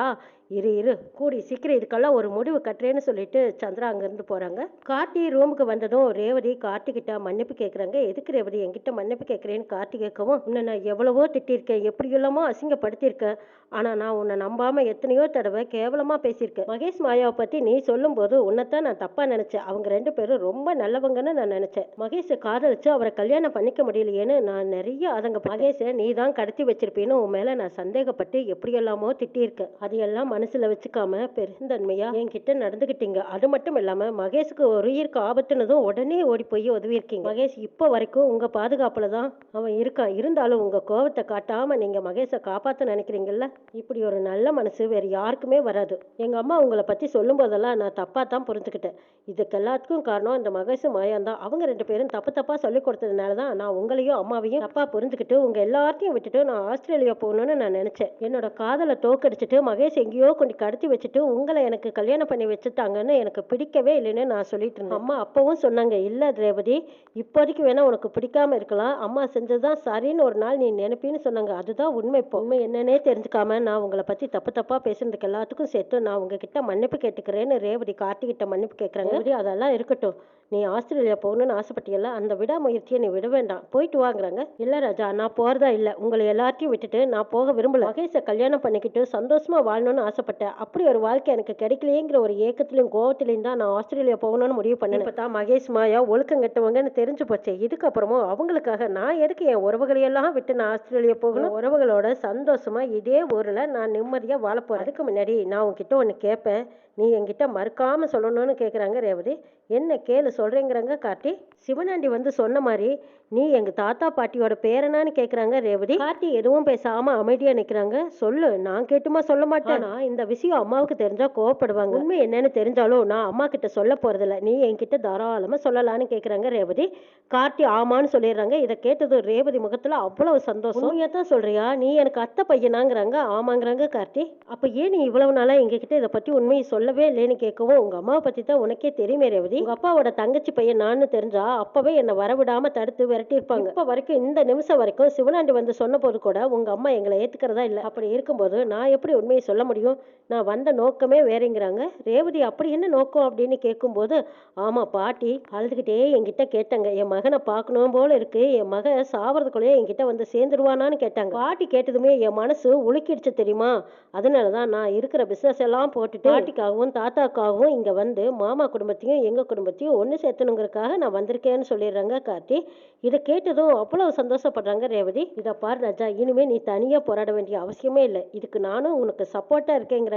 இரு இரு, கூடி சீக்கிரம் இதுக்கெல்லாம் ஒரு முடிவு கட்டுறேன்னு சொல்லிட்டு சந்திரா அங்கிருந்து போறாங்க. கார்த்தி ரூமுக்கு வந்ததும் ரேவதி கார்த்தி கிட்ட மன்னிப்பு கேட்குறாங்க. எதுக்கு ரேவதி என்கிட்ட மன்னிப்பு கேட்குறேன்னு கார்த்தி கேட்கவும், உன்னை நான் எவ்வளவோ திட்டிருக்கேன், எப்படி எல்லாமோ அசிங்கப்படுத்தியிருக்கேன். ஆனா நான் உன்னை நம்பாம எத்தனையோ தடவை கேவலமா பேசியிருக்கேன். மகேஷ் மாயாவை பத்தி நீ சொல்லும் போது உன்னைத்தான் நான் தப்பா நினைச்சேன். அவங்க 2 பேரும் ரொம்ப நல்லவங்கன்னு நான் நினைச்சேன். மகேஷை காதலிச்சு அவரை கல்யாணம் பண்ணிக்க முடியலையேன்னு நான் நிறைய அதங்க. மகேஷை நீ தான் கடத்தி வச்சிருப்பேன்னு உன் மேல நான் சந்தேகப்பட்டு எப்படியெல்லாமோ திட்டியிருக்கேன். அதையெல்லாம் மனசுல வச்சுக்காம பெருந்தன்மையா என்கிட்ட நடந்துகிட்டீங்க. அது மட்டும் இல்லாம மகேஷுக்கு ஒரு உயிருக்கு ஆபத்துனதும் உடனே ஓடி போய் உதவியிருக்கீங்க. மகேஷ் இப்போ வரைக்கும் உங்க பாதுகாப்புல தான் அவன் இருக்கான். இருந்தாலும் உங்க கோபத்தை காட்டாம நீங்க மகேஷை காப்பாத்த நினைக்கிறீங்கல்ல, இப்படி ஒரு நல்ல மனசு வேற யாருக்குமே வராது. எங்க அம்மா உங்களை பத்தி சொல்லும் போதெல்லாம் நான் தப்பா தான் புரிஞ்சுக்கிட்டேன். இதுக்கு எல்லாத்துக்கும் காரணம் இந்த மகேஷ் மாயான் தான். அவங்க 2 பேரும் தப்பு தப்பா சொல்லி கொடுத்ததுனால தான் நான் உங்களையும் அம்மாவையும் தப்பா புரிஞ்சுக்கிட்டு உங்க எல்லாத்தையும் விட்டுட்டு நான் ஆஸ்திரேலியா போகணும்னு நான் நினைச்சேன். என்னோட காதலை தோக்கடிச்சிட்டு மகேஷ் எங்கேயோ கொண்டு கடத்தி வச்சுட்டு உங்களை எனக்கு கல்யாணம் பண்ணி வச்சுட்டாங்கன்னு எனக்கு பிடிக்கவே இல்லைன்னு நான் சொல்லிட்டு இருந்தேன். அம்மா அப்பவும் சொன்னாங்க, இல்ல ரேவதி, இப்போதைக்கு வேணா உனக்கு பிடிக்காம இருக்கலாம், அம்மா செஞ்சதுதான் சரின்னு ஒரு நாள் நீ நினைப்பின்னு சொன்னாங்க. அதுதான் உண்மை. இப்போ உண்மை என்னன்னே தெரிஞ்சுக்காம நான் உங்களை பத்தி தப்பு தப்பா பேசுனதுக்கு எல்லாத்துக்கும் சேர்த்து நான் உங்ககிட்ட மன்னிப்பு கேட்டுக்கிறேன்னு ரேவதி கார்த்திகிட்ட மன்னிப்பு கேட்கறாங்க. அதெல்லாம் இருக்கட்டும், நீ ஆஸ்திரேலியா போகணும்னு ஆசைப்பட்டியல்ல, அந்த விடாமுயற்சியை நீ விட வேண்டாம், போயிட்டு வாங்குறாங்க. இல்ல ராஜா, நான் போறதா இல்ல, உங்களை எல்லாத்தையும் விட்டுட்டு நான் போக விரும்பல. மகேஷை கல்யாணம் பண்ணிக்கிட்டு சந்தோஷமா வாழணும்னு ஆசைப்பட்டேன். அப்படி ஒரு வாழ்க்கை எனக்கு கிடைக்கலையேங்கிற ஒரு ஏக்கத்திலையும் கோவத்திலையும் தான் நான் ஆஸ்திரேலியா போகணும்னு முடிவு பண்ணேன். இப்பதான் மகேஷ் மாயா ஒழுக்கம் கெட்டவங்கன்னு தெரிஞ்சு போச்சு. இதுக்கப்புறமும் அவங்களுக்காக நான் எதுக்கு என் உறவுகளையெல்லாம் விட்டு நான் ஆஸ்திரேலியா போகணும்? உறவுகளோட சந்தோஷமா இதே ஊர்ல நான் நிம்மதியா வாழ போறேன். அதுக்கு முன்னாடி நான் உன்கிட்ட ஒண்ணு கேட்பேன், நீ என்கிட்ட மறுக்காம சொல்லணும்னு கேக்குறாங்க ரேவதி. என்ன கேளு சொல்றேங்கிறாங்க கார்த்தி. சிவனாண்டி வந்து சொன்ன மாதிரி நீ எங்க தாத்தா பாட்டியோட பேரனான்னு கேக்குறாங்க ரேவதி. கார்த்தி எதுவும் பேசாம அமைதியா நிக்கிறாங்க. சொல்லு, நான் கேட்டுமா சொல்ல மாட்டேன். இந்த விஷயம் அம்மாவுக்கு தெரிஞ்சா கோவப்படுவாங்க. உண்மை என்னன்னு தெரிஞ்சாலும் நான் அம்மா கிட்ட சொல்ல போறதில்ல, நீ என்கிட்ட தாராளமா சொல்லலான்னு கேக்குறாங்க ரேவதி. கார்த்தி ஆமான்னு சொல்லிடுறாங்க. இதை கேட்டது ரேவதி முகத்துல அவ்வளவு சந்தோஷம். உண்மையாதான் சொல்றியா? நீ எனக்கு அத்தை பையனாங்கிறாங்க. ஆமாங்கிறாங்க கார்த்தி. அப்ப ஏன் நீ இவ்வளவு நாளா எங்ககிட்ட இதை பத்தி உண்மையை சொல்லவே இல்லைன்னு கேட்கவும், உங்க அம்மாவை பத்தி தான் உனக்கே தெரியுமே ரேவதி, உங்க அப்பாவோட தங்கச்சி பையன் நான் தெரிஞ்சா அப்பவே என்ன வரவிடாம தடுத்து விரட்டி இருப்பாங்க. இப்ப வரைக்கும் இந்த நிமிஷம் வரைக்கும் சிவனாண்டி வந்து சொன்ன போது கூட உங்க அம்மா எங்களை ஏத்துக்கிறதா இல்ல. அப்படி இருக்கும்போது நான் எப்படி உண்மையை சொல்ல முடியும்? நான் வந்த நோக்கமே வேறங்கிறாங்க ரேவதி. அப்படி என்ன நோக்கம் அப்படின்னு கேட்கும்போது, ஆமா பாட்டி அழுதுகிட்டே என்கிட்ட கேட்டாங்க, என் மகனை பார்க்கணும் போல இருக்கு, என் மகன் சாவறதுக்குள்ளேயே என்கிட்ட வந்து சேர்ந்துருவானான்னு கேட்டாங்க. பாட்டி கேட்டதுமே என் மனசு உலுக்கிடுச்சு தெரியுமா? அதனாலதான் நான் இருக்கிற பிசினஸ் எல்லாம் போட்டுட்டு பாட்டிக்காகவும் தாத்தாக்காகவும் இங்க வந்து மாமா குடும்பத்தையும் எங்க குடும்பத்தையும் ஒண்ணு சேர்த்தணுங்கிறதுக்காக நான் வந்திருக்கேன்னு சொல்லிடுறாங்க கார்த்தி. இதை கேட்டதும் அவ்வளவு சந்தோஷப்படுறாங்க ரேவதி. இதை பாரு ராஜா, இனிமே நீ தனியா போராட வேண்டிய அவசியமே இல்லை, இதுக்கு நானும் உனக்கு சப்போர்ட்டா இருக்கேங்கிறாங்க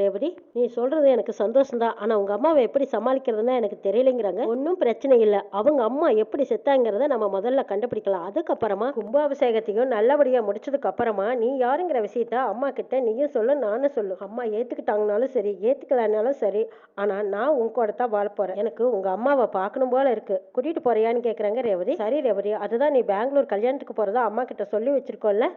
ரேவதி. நீ சொல்றது எனக்கு சந்தோஷம் தான், ஆனா உங்க அம்மாவை எப்படி சமாளிக்கிறதுன்னு எனக்கு தெரியலைங்கிறாங்க. ஒன்னும் பிரச்சனை இல்லை, அவங்க அம்மா எப்படி செத்தாங்கிறத நம்ம முதல்ல கண்டுபிடிக்கலாம். அதுக்கப்புறமா கும்பாபிஷேகத்தையும் நல்லபடியா முடிச்சதுக்கு அப்புறமா நீ யாருங்கிற விஷயத்த அம்மா கிட்ட நீயும் சொல்லு, நானும் சொல்லு. அம்மா ஏத்துக்கிட்டாங்கனாலும் சரி ஏத்துக்கலனாலும் சரி, ஆனா நான் உங்க கூட தான் வாழ போறேன். எனக்கு உங்க அம்மாவை பார்க்கணும் போல இருக்கு, கூட்டிட்டு போறியான்னு கேட்குறாங்க ரேவதி. சரி ரேவதி, அதுதான் நீ பெங்களூர் கல்யாணத்துக்கு போகிறதா அம்மா கிட்ட சொல்லி வச்சிருக்கோம்ல,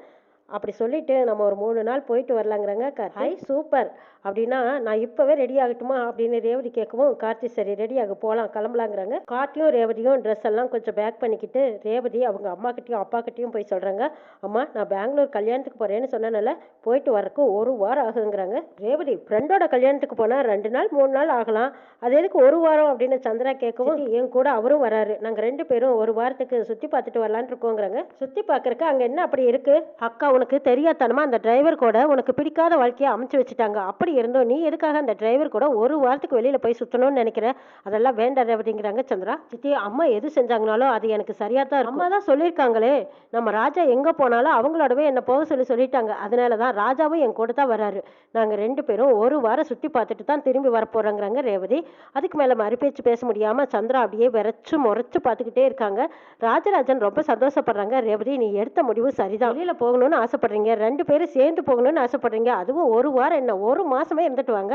அப்படி சொல்லிட்டு நம்ம ஒரு 3 நாள் போயிட்டு வரலாங்கிறாங்க கார்த்தி. ஹை சூப்பர், அப்படின்னா நான் இப்போவே ரெடி ஆகட்டுமா அப்படின்னு ரேவதி கேட்கவும், கார்த்தி சரி ரெடி ஆக போகலாம் கிளம்பலாங்கிறாங்க. கார்த்தியும் ரேவதியும் ட்ரெஸ் எல்லாம் கொஞ்சம் பேக் பண்ணிக்கிட்டு ரேவதி அவங்க அம்மா கிட்டயும் அப்பா கிட்டயும் போய் சொல்கிறாங்க, அம்மா நான் பெங்களூர் கல்யாணத்துக்கு போகிறேன்னு சொன்னனால போயிட்டு வரக்கு 1 வாரம் ஆகுங்கிறாங்க. ரேவதி, ஃப்ரெண்டோட கல்யாணத்துக்கு போனால் 2 நாள் 3 நாள் ஆகலாம், அது எதுக்கு 1 வாரம் அப்படின்னு சந்திரா கேட்கவும், என் கூட அவரும் வராரு, நாங்கள் 2 பேரும் 1 வாரத்துக்கு சுற்றி பார்த்துட்டு வரலான்னு இருக்கோங்கிறாங்க. சுற்றி பார்க்கறக்கு அங்கே என்ன அப்படி இருக்கு அக்கா, உனக்கு தெரியாதனமா அந்த டிரைவர் கூட உனக்கு பிடிக்காத வாழ்க்கையை அமைச்சு வச்சுட்டாங்க. அப்படி இருந்தோம் நீ எதுக்காக அந்த டிரைவர் கூட 1 வாரத்துக்கு வெளியில போய் சுத்தணும்னு நினைக்கிற? அதெல்லாம் வேண்டாம் அப்படிங்கிறாங்க சந்திரா. சித்தி, அம்மா எது செஞ்சாங்கனாலும் அது எனக்கு சரியா தான் இருக்கும். அம்மா தான் சொல்லியிருக்காங்களே, நம்ம ராஜா எங்க போனாலும் அவங்களோடவே என்ன போக சொல்லிட்டாங்க. அதனாலதான் ராஜாவும் என் கூட தான் வராரு. நாங்க 2 பேரும் 1 வாரம் சுத்தி பார்த்துட்டு தான் திரும்பி வர போறோங்கிறாங்க ரேவதி. அதுக்கு மேல மறுபேச்சு பேச முடியாம சந்திரா அப்படியே விரைச்சு முறைச்சு பார்த்துக்கிட்டே இருக்காங்க. ராஜராஜன் ரொம்ப சந்தோஷப்படுறாங்க. ரேவதி, நீ எடுத்த முடிவு சரிதான். வெளியில போகணும்னு ஆசைப்படுறீங்க, 2 பேரும் சேர்ந்து போகணும்னு ஆசைப்படுறீங்க, அதுவும் 1 வாரம் என்ன 1 மாசமே இருந்துட்டு வாங்க.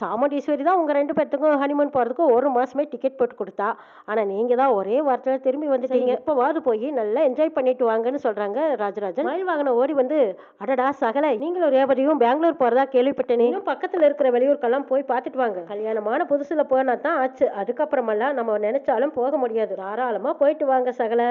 சாமுண்டீஸ்வரி தான் உங்க 2 பேர்த்துக்கும் ஹனிமூன் போறதுக்கு 1 மாசமே டிக்கெட் போட்டு கொடுத்தா. ஆனா நீங்க தான் ஒரே வாரத்துல திரும்பி வந்துட்டீங்க. எப்பவாவது போய் நல்லா என்ஜாய் பண்ணிட்டு வாங்கன்னு சொல்றாங்க ராஜராஜன். மயில் வாகனம் ஓடி வந்து, அடடா சகல, நீங்களும் ரேவதியும் பெங்களூர் போறதா கேள்விப்பட்டேனே, இன்னும் பக்கத்துல இருக்கிற வெளியூருக்கெல்லாம் போய் பார்த்துட்டு வாங்க. கல்யாணமான புதுசுல போனா தான் ஆச்சு, அதுக்கப்புறமெல்லாம் நம்ம நினைச்சாலும் போக முடியாது. தாராளமா போயிட்டு வாங்க சகல.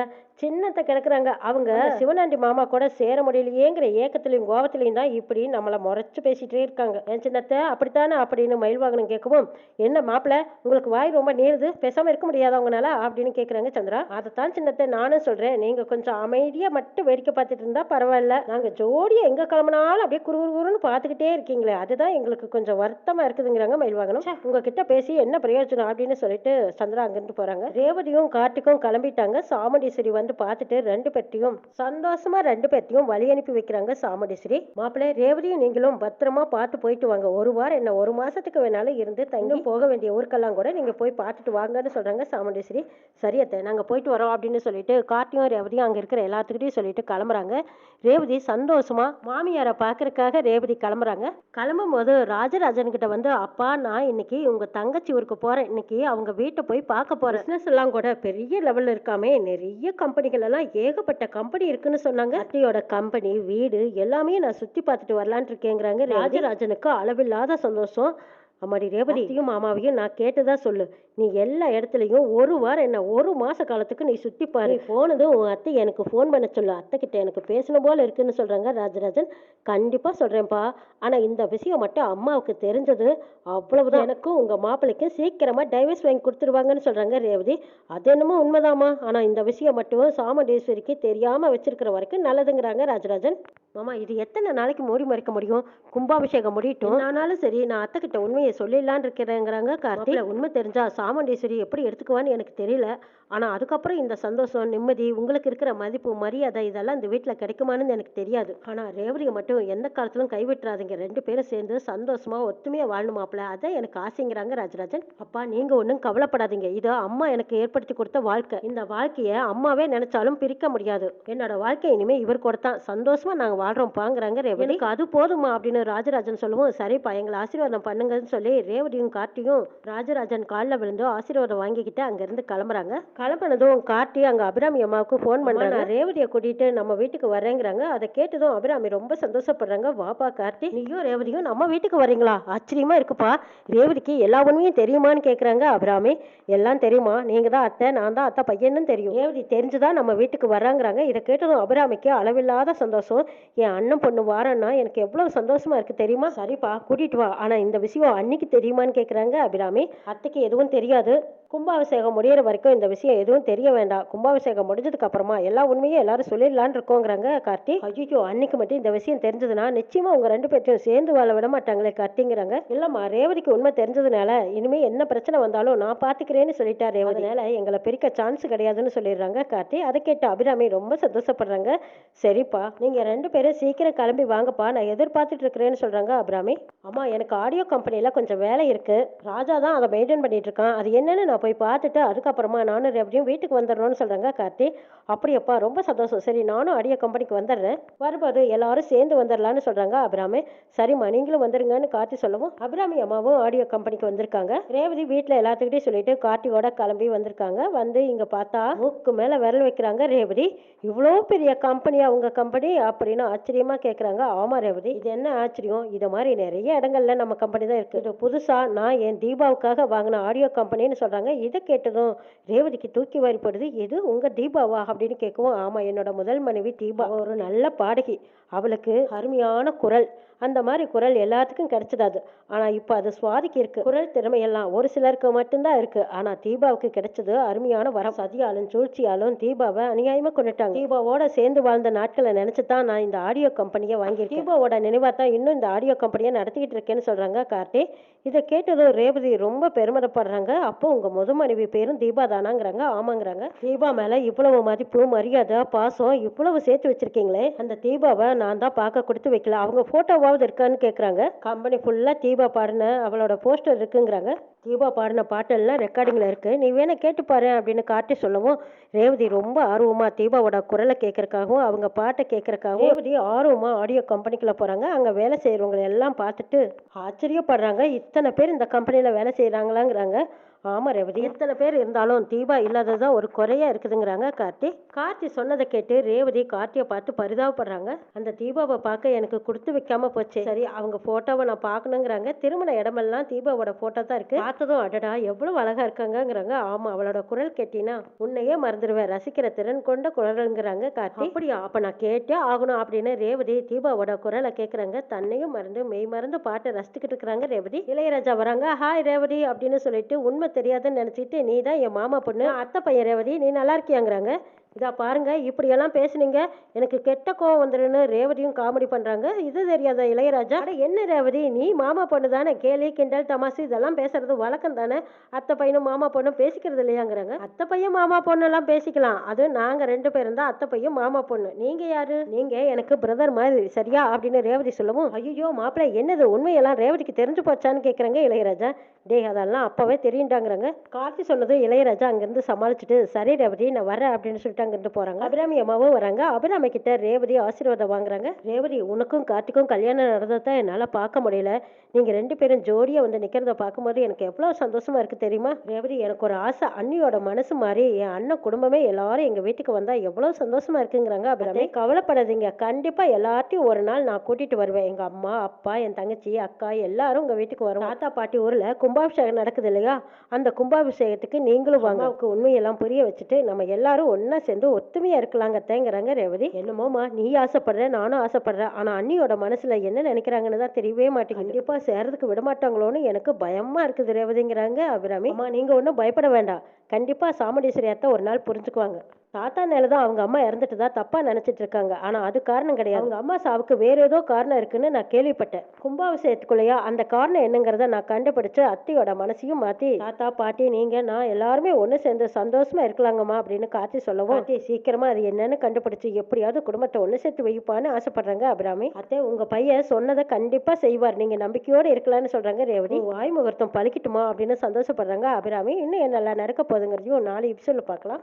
சின்னத்தை கிடக்குறாங்க அவங்க சிவனாண்டி மாமா கூட சேர முடியலையேங்கிற ஏக்கத்திலையும் கோபத்திலையும் தான் இப்படி நம்மளை முறைச்சு பேசிட்டே இருக்காங்க. என் சின்னத்தை அப்படித்தானே அப்படின்னு மயில் வாகனம் கேட்கவும், என்ன மாப்பிள்ள உங்களுக்கு வாய் ரொம்ப நீளுது, பேசாம இருக்க முடியாதா உங்களால அப்படின்னு கேட்குறாங்க சந்திரா. அதைத்தான் சின்னத்தை நானும் சொல்றேன், நீங்க கொஞ்சம் அமைதியா மட்டும் வேடிக்கை பார்த்துட்டு இருந்தா பரவாயில்ல, நாங்க ஜோடியா எங்க கிளம்பினாலும் அப்படியே குறுகுறுன்னு பார்த்துக்கிட்டே இருக்கீங்களே, அதுதான் எங்களுக்கு கொஞ்சம் வருத்தமா இருக்குதுங்கிறாங்க மயில் வாகனம். உங்ககிட்ட பேசி என்ன பிரயோஜனம் அப்படின்னு சொல்லிட்டு சந்திரா அங்கிருந்து போறாங்க. ரேவதியும் கார்த்திக்கும் கிளம்பிட்டாங்க. சாமுண்டீஸ்வரி வந்து பார்த்துட்டு 2 பேர்த்தையும் சந்தோஷமா 2 பேர்த்தையும் வழி அனுப்பி வைக்கிறாங்க சாமுண்டீஸ்வரி. மாப்பிள்ளை, ரேவதியும் நீங்களும் பத்திரமா பார்த்து போயிட்டு வாங்க. 1 வாரம் என்ன 1 மாசத்துக்கு வேணாலும் இருந்து தங்கி போக வேண்டிய ஊருக்கெல்லாம் கூட நீங்க போய் பார்த்துட்டு வாங்கன்னு சொல்றாங்க சாமுண்டீஸ்வரி. சரியத்தை, நாங்க போயிட்டு வரோம் அப்படின்னு சொல்லிட்டு கார்த்தியும் ரேவதியும் அங்க இருக்கிற எல்லாத்துக்கிட்டையும் சொல்லிட்டு கிளம்புறாங்க. ரேவதி சந்தோஷமா மாமியாரை பார்க்கறதுக்காக ரேவதி கிளம்புறாங்க. கிளம்பும் போது ராஜராஜன் கிட்ட வந்து, அப்பா நான் இன்னைக்கு உங்க தங்கச்சி ஊருக்கு போறேன், இன்னைக்கு அவங்க வீட்டை போய் பார்க்க போறேன். பிசினஸ் எல்லாம் கூட பெரிய லெவல்ல இருக்காமே, நிறைய கம்பெனிகள் எல்லாம் ஏகப்பட்ட கம்பெனி இருக்குன்னு சொன்னாங்க. அத்தையோட கம்பெனி வீடு எல்லாமே நான் சுத்தி பார்த்துட்டு வரலான் இருக்கேங்கிறாங்க. ராஜராஜனுக்கு அளவில்லாத சந்தோஷம். அம்மாடி ரேவதியும் மாமாவையும் நான் கேட்டுதான் சொல்லு, நீ எல்லா இடத்துலையும் 1 வாரம் என்ன 1 மாச காலத்துக்கு நீ சுத்தி பாரு, போனதும் உன் அத்தை எனக்கு ஃபோன் பண்ண சொல்லு, அத்தை கிட்ட எனக்கு பேசணும் போல இருக்குன்னு சொல்றாங்க ராஜராஜன். கண்டிப்பா சொல்றேன்ப்பா, ஆனா இந்த விஷயம் மட்டும் அம்மாவுக்கு தெரிஞ்சது அவ்வளவுதான், எனக்கும் உங்க மாப்பிள்ளைக்கும் சீக்கிரமா டைவர்ஸ் வாங்கி கொடுத்துருவாங்கன்னு சொல்றாங்க ரேவதி. அது என்னமோ உண்மைதாமா, ஆனா இந்த விஷயம் மட்டும் சாமுண்டீஸ்வரிக்கு தெரியாம வச்சிருக்கிற வரைக்கும் நல்லதுங்கிறாங்க ராஜராஜன். மாமா, இது எத்தனை நாளைக்கு மூடி மறைக்க முடியும்? கும்பாபிஷேகம் முடியட்டும், ஆனாலும் சரி நான் அத்தை கிட்ட உண்மையை சொல்லிடலான் இருக்கிறேங்கிறாங்க கார்த்தி. உண்மை தெரிஞ்சா சாமுண்டீஸ்வரி எப்படி எடுத்துக்குவான்னு எனக்கு தெரியல, ஆனா அதுக்கப்புறம் இந்த சந்தோஷம் நிம்மதி உங்களுக்கு இருக்கிற மதிப்பு மரியாதை இதெல்லாம் இந்த வீட்டுல கிடைக்குமான்னு எனக்கு தெரியாது. ஆனா ரேவதியை மட்டும் எந்த காலத்திலும் கைவிட்டுறாதீங்க, 2 பேரும் சேர்ந்து சந்தோஷமா ஒத்துமையா வாழணுமாப்ல, அதான் எனக்கு ஆசைங்கிறாங்க ராஜராஜன். அப்பா நீங்க ஒன்றும் கவலைப்படாதீங்க, இது அம்மா எனக்கு ஏற்படுத்தி கொடுத்த வாழ்க்கை, இந்த வாழ்க்கைய அம்மாவே நினைச்சாலும் பிரிக்க முடியாது, என்னோட வாழ்க்கை இனிமே இவர் கூட தான், சந்தோஷமா நாங்க வாழ்றோம் பாங்கிறாங்க ரேவதி. எனக்கு அது போதுமா அப்படின்னு ராஜராஜன் சொல்லுவோம். சரிப்பா, எங்களை ஆசீர்வாதம் பண்ணுங்கன்னு சொல்லி ரேவதியும் கார்த்தியும் ராஜராஜன் காலில் விழுந்து ஆசீர்வாதம் வாங்கிக்கிட்டு அங்கிருந்து கிளம்புறாங்க. கிளம்பினதும் கார்த்தி அங்க அபிராமி அம்மாவுக்கு ஃபோன் பண்றாங்க, ரேவதியை கூட்டிட்டு நம்ம வீட்டுக்கு வரேங்கிறாங்க. அதை கேட்டதும் அபிராமி ரொம்ப சந்தோஷப்படுறாங்க. வாப்பா கார்த்தி, நீயும் ரேவதியும் நம்ம வீட்டுக்கு வரீங்களா, ஆச்சரியமா இருக்குப்பா, ரேவதிக்கு எல்லா உண்மையும் தெரியுமான்னு கேட்குறாங்க அபிராமி. எல்லாம் தெரியுமா, நீங்க தான் அத்தை நான் தான் அத்தை பையன்னு தெரியும், ரேவதி தெரிஞ்சுதான் நம்ம வீட்டுக்கு வர்றாங்கிறாங்க. இதை கேட்டதும் அபிராமிக்கு அளவில்லாத சந்தோஷம். என் அண்ணன் பொண்ணு வாரன்னா எனக்கு எவ்வளவு சந்தோஷமா இருக்கு தெரியுமா, சரிப்பா கூட்டிட்டு வா, ஆனா இந்த விஷயம் அன்னைக்கு தெரியுமான்னு கேட்குறாங்க அபிராமி. அத்தைக்கு எதுவும் தெரியாது, கும்பாபிஷேகம் முடியிற வரைக்கும் இந்த விஷயம் எதுவும் தெரிய வேண்டாம், கும்பாபிஷேகம் முடிஞ்சதுக்கு அப்புறமா எல்லா உண்மையும் எல்லாரும் சொல்லிடலான்னு இருக்கோங்கிறாங்க கார்த்தி. ஐயோ, அன்னைக்கு மட்டும் இந்த விஷயம் தெரிஞ்சதுன்னா நிச்சயமா உங்க 2 பேர்த்தையும் சேர்ந்து வாழ விட மாட்டாங்களே கார்த்திங்கிறாங்க. இல்லம்மா, ரேவதிக்கு உண்மை தெரிஞ்சதுனால இனிமே என்ன பிரச்சனை வந்தாலும் நான் பாத்துக்கிறேன்னு சொல்லிட்டா ரேவதி, அதனால எங்களை பிரிக்க சான்ஸ் கிடையாதுன்னு சொல்லிடுறாங்க கார்த்தி. அதை கேட்ட அபிராமி ரொம்ப சந்தோஷப்படுறாங்க. சரிப்பா, நீங்க 2 பேரும் சீக்கிரம் கிளம்பி வாங்கப்பா, நான் எதிர்பார்த்துட்டு இருக்கிறேன்னு சொல்றாங்க அபிராமி. அம்மா, எனக்கு ஆடியோ கம்பெனில கொஞ்சம் வேலை இருக்கு, ராஜா தான் அதை மெயின்டைன் பண்ணிட்டு இருக்கான், அது என்னன்னு நான் போய் பார்த்துட்டு அதுக்கப்புறமா நானும் ரேவதியும் வீட்டுக்கு வந்துடணும்னு சொல்கிறாங்க கார்த்தி. அப்படியப்பா ரொம்ப சந்தோஷம், சரி நானும் ஆடியோ கம்பெனிக்கு வந்துடுறேன், வரும்போது எல்லாரும் சேர்ந்து வந்துடலான்னு சொல்கிறாங்க அபிராமி. சரிம்மா நீங்களும் வந்துருங்கன்னு கார்த்தி சொல்லவும் அபிராமி அம்மாவும் ஆடியோ கம்பெனிக்கு வந்திருக்காங்க. ரேவதி வீட்டில் எல்லாத்துக்கிட்டையும் சொல்லிட்டு கார்த்தியோட கிளம்பி வந்திருக்காங்க. வந்து இங்கே பார்த்தா மூக்கு மேலே விரல் வைக்கிறாங்க ரேவதி. இவ்வளோ பெரிய கம்பெனியா உங்க கம்பெனி அப்படின்னு ஆச்சரியமா கேட்குறாங்க. ஆமா ரேவதி, இது என்ன ஆச்சரியம், இது மாதிரி நிறைய இடங்கள்ல நம்ம கம்பெனி தான் இருக்கு, இது புதுசா நான் என் தீபாவுக்காக வாங்கின ஆடியோ கம்பெனின்னு சொல்றாங்க. இதை கேட்டதும் ரேவதிக்கு தூக்கி வாரி போடுது. இது உங்க தீபாவா அப்படின்னு கேட்கவும், ஆமா என்னோட முதல் மனைவி தீபா, ஒரு நல்ல பாடகி, அவளுக்கு அருமையான குரல், அந்த மாதிரி குரல் எல்லாத்துக்கும் கிடைச்சிடாது. ஆனா இப்போ அது சுவாதிக்கு இருக்கு. குரல் திறமையெல்லாம் ஒரு சிலருக்கு மட்டும்தான் இருக்கு. ஆனா தீபாவுக்கு கிடைச்சது அருமையான வரம். சதியாலும் சூழ்ச்சியாலும் தீபாவை அநியாயமா கொண்டுட்டாங்க. தீபாவோட சேர்ந்து வாழ்ந்த நாட்களை நினைச்சுதான் நான் இந்த ஆடியோ கம்பெனியை வாங்கியிருக்கேன். தீபாவோட நினைவா தான் இன்னும் இந்த ஆடியோ கம்பெனியை நடத்திக்கிட்டு இருக்கேன்னு சொல்றாங்க கார்த்தி. இதை கேட்டதும் ரேவதி ரொம்ப பெருமிதப்படுறாங்க. அப்போ உங்க முத மனைவி பேரும் தீபா தானாங்கிறாங்க. ஆமாங்கிறாங்க. தீபா மேல இவ்வளவு மதிப்பு மரியாதை பாசம் இவ்வளவு சேர்த்து வச்சிருக்கீங்களே, அந்த தீபாவை நான் தான் பார்க்க கொடுத்து வைக்கல, அவங்க போட்டோவாவது இருக்கான்னு கேட்குறாங்க. கம்பெனி ஃபுல்லாக தீபா பாடின அவளோட போஸ்டர் இருக்குங்கிறாங்க. தீபா பாடின பாட்டெல்லாம் ரெக்கார்டிங்கில் இருக்குது, நீ வேணா கேட்டு பாரு அப்படின்னு காட்டி சொல்லவும் ரேவதி ரொம்ப ஆர்வமாக தீபாவோட குரலை கேட்கறக்காகவும் அவங்க பாட்டை கேட்கறக்காகவும் ரேவதி ஆர்வமாக ஆடியோ கம்பெனிக்குள்ளே போகிறாங்க. அங்கே வேலை செய்கிறவங்களை எல்லாம் பார்த்துட்டு ஆச்சரியப்படுறாங்க. இத்தனை பேர் இந்த கம்பெனியில் வேலை செய்கிறாங்களாங்கிறாங்க. ஆமாம் ரேவதி, எத்தனை பேர் இருந்தாலும் தீபா இல்லாததான் ஒரு குறையா இருக்குதுங்கிறாங்க கார்த்தி. கார்த்தி சொன்னதை கேட்டு ரேவதி கார்த்தியை பார்த்து பரிதாபப்படுறாங்க. அந்த தீபாவை பார்க்க எனக்கு கொடுத்து வைக்காம போச்சு, சரி அவங்க போட்டோவை நான் பார்க்கணுங்கிறாங்க. திருமண இடமெல்லாம் தீபாவோட போட்டோ தான் இருக்கு. பார்த்ததும் அடடா எவ்வளவு அழகா இருக்காங்கிறாங்க. ஆமா அவளோட குரல் கேட்டினா உன்னையே மறந்துடுவேன், ரசிக்கிற திறன் கொண்ட குரல்ங்கிறாங்க கார்த்தி. அப்படியா, அப்ப நான் கேட்டே ஆகணும் அப்படின்னு ரேவதி தீபாவோட குரலை கேட்கறாங்க. தன்னையும் மறந்து மெய் மறந்து பாட்டை ரசிச்சுக்கிட்டு இருக்கிறாங்க ரேவதி. இளையராஜா வராங்க. ஹாய் ரேவதி அப்படின்னு சொல்லிட்டு உண்மை தெரியாதுன்னு நினைச்சிட்டு, நீ தான் என் மாமா பொண்ணு அத்தை பையன் ரேவதி, நீ நல்லா இருக்கியாங்கிறாங்க. இதா பாருங்க இப்படியெல்லாம் பேசுனீங்க எனக்கு கெட்ட கோவம் வந்துருன்னு ரேவதியும் காமெடி பண்றாங்க. இது தெரியாத இளையராஜா, என்ன ரேவதி நீ மாமா பொண்ணு தானே, கேலி கிண்டல் தமாசு இதெல்லாம் பேசுறது வழக்கம் தானே, அத்தை பையனும் மாமா பொண்ணும் பேசிக்கிறது இல்லையாங்கிறாங்க. அத்தை பையன் மாமா பொண்ணு எல்லாம் பேசிக்கலாம், அது நாங்க 2 பேரும் தான் அத்தை பையன் மாமா பொண்ணு, நீங்க யாரு, நீங்க எனக்கு பிரதர் மாதிரி சரியா அப்படின்னு ரேவதி சொல்லவும், ஐயோ மாப்பிள்ளை என்னது உண்மையெல்லாம் ரேவதிக்கு தெரிஞ்சு போச்சான்னு கேட்குறாங்க இளையராஜா. டேய் அதெல்லாம் அப்பவே தெரியுண்டாங்கிறாங்க. கார்த்தி சொன்னது இளையராஜா அங்கிருந்து சமாளிச்சுட்டு, சரி ரேவதி நான் வரேன் அப்படின்னு சொல்லிட்டு அங்கிருந்து போறாங்க. அபிராமி அம்மாவும் வராங்க. அபிராமி கிட்ட ரேவதி ஆசீர்வாதம் வாங்குறாங்க. ரேவதி உனக்கும் கார்த்திக்கும் கல்யாணம் நடந்ததை என்னால பார்க்க முடியல, நீங்க 2 பேரும் ஜோடியா வந்து நிக்கிறத பார்க்கும்போது எனக்கு எவ்வளவு சந்தோஷமா இருக்கு தெரியுமா ரேவதி, எனக்கு ஒரு ஆசை, அண்ணியோட மனசு மாதிரி என் அண்ணன் குடும்பமே எல்லாரும் எங்க வீட்டுக்கு வந்தா எவ்வளவு சந்தோஷமா இருக்குங்கிறாங்க அபிராமி. கவலைப்படாதீங்க, கண்டிப்பா எல்லாத்தையும் ஒரு நாள் நான் கூட்டிட்டு வருவேன், எங்க அம்மா அப்பா என் தங்கச்சி அக்கா எல்லாரும் உங்க வீட்டுக்கு வரும். தாத்தா பாட்டி ஊர்ல கும்பாபிஷேகம் நடக்குது இல்லையா, அந்த கும்பாபிஷேகத்துக்கு நீங்களும் வாங்க, உண்மையெல்லாம் புரிய வச்சுட்டு நம்ம எல்லாரும் ஒன்னா சேர்ந்து ஒத்துமையா இருக்கலாங்க தேங்கிறாங்க ரேவதி. என்னமோமா நீ ஆசைப்படுற நானும் ஆசைப்படுறேன், ஆனா அண்ணியோட மனசுல என்ன நினைக்கிறாங்கன்னு தான் தெரியவே மாட்டேங்குது, கண்டிப்பா சேர்றதுக்கு விட மாட்டாங்களோன்னு எனக்கு பயமா இருக்குது ரேவதிங்கிறாங்க அபிராமி. அம்மா நீங்க ஒன்றும் பயப்பட வேண்டாம், கண்டிப்பா சாமுண்டீஸ்வரி அத்தை ஒரு நாள் புரிஞ்சுக்குவாங்க. தாத்தா மேலதான் அவங்க அம்மா இறந்துட்டுதா தப்பா நினைச்சிட்டு இருக்காங்க, ஆனா அது காரணம் கிடையாது, அவங்க அம்மா சாவுக்கு வேற ஏதோ காரணம் இருக்குன்னு நான் கேள்விப்பட்டேன். கும்பாபிஷேகத்துக்குள்ளேயா அந்த காரணம் என்னங்கிறத நான் கண்டுபிடிச்சு அத்தையோட மனசையும் மாத்தி தாத்தா பாட்டி நீங்க நான் எல்லாருமே ஒண்ணு சேர்ந்து சந்தோஷமா இருக்கலாங்கம்மா அப்படின்னு கார்த்தி சொல்லவும், அத்தை சீக்கிரமா அது என்னன்னு கண்டுபிடிச்சு எப்படியாவது குடும்பத்தை ஒண்ணு சேர்த்து வைப்பான்னு ஆசைப்படுறாங்க அபிராமி. அத்தை உங்க பையன் சொன்னதை கண்டிப்பா செய்வார், நீங்க நம்பிக்கையோட இருக்கலாம்னு சொல்றாங்க ரேவதி. வாய் முகூர்த்தம் பழிக்கட்டுமா அப்படின்னு சந்தோஷப்படுறாங்க அபிராமி. இன்னும் என்னெல்லாம் நடக்க போகுதுங்கிறதையும் நாளை எபிசோட்ல பார்க்கலாம்.